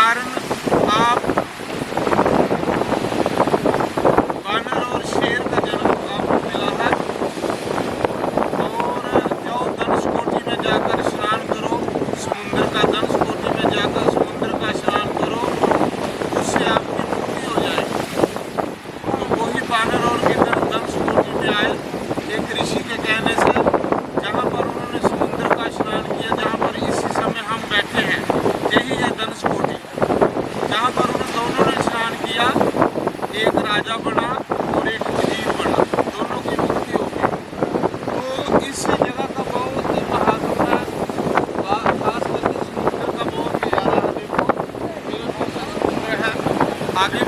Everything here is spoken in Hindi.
कारण आप वानर और शेर का जन्म आपको मिला है। और जाओ धनुषकोटि में जाकर स्नान करो, समुद्र का धनुषकोटि में जाकर समुद्र का स्नान करो, उससे आपकी मुक्ति हो जाएगी। तो वही वानर और गिद्ध धनुषकोटि में आए एक ऋषि के कहने से, जहाँ पर उन्होंने समुद्र का स्नान किया, जहाँ पर इसी समय हम बैठे हैं, यही है धनुषकोटि, जहाँ पर उन दोनों ने स्नान किया, एक राजा बना और एक वजीर बना, दोनों की मुक्ति हो गई। तो इस जगह का बहुत ही महात्मा है, खास करके समुद्र का बहुत प्यारा है। देखो ये बहुत सुंदर है, आगे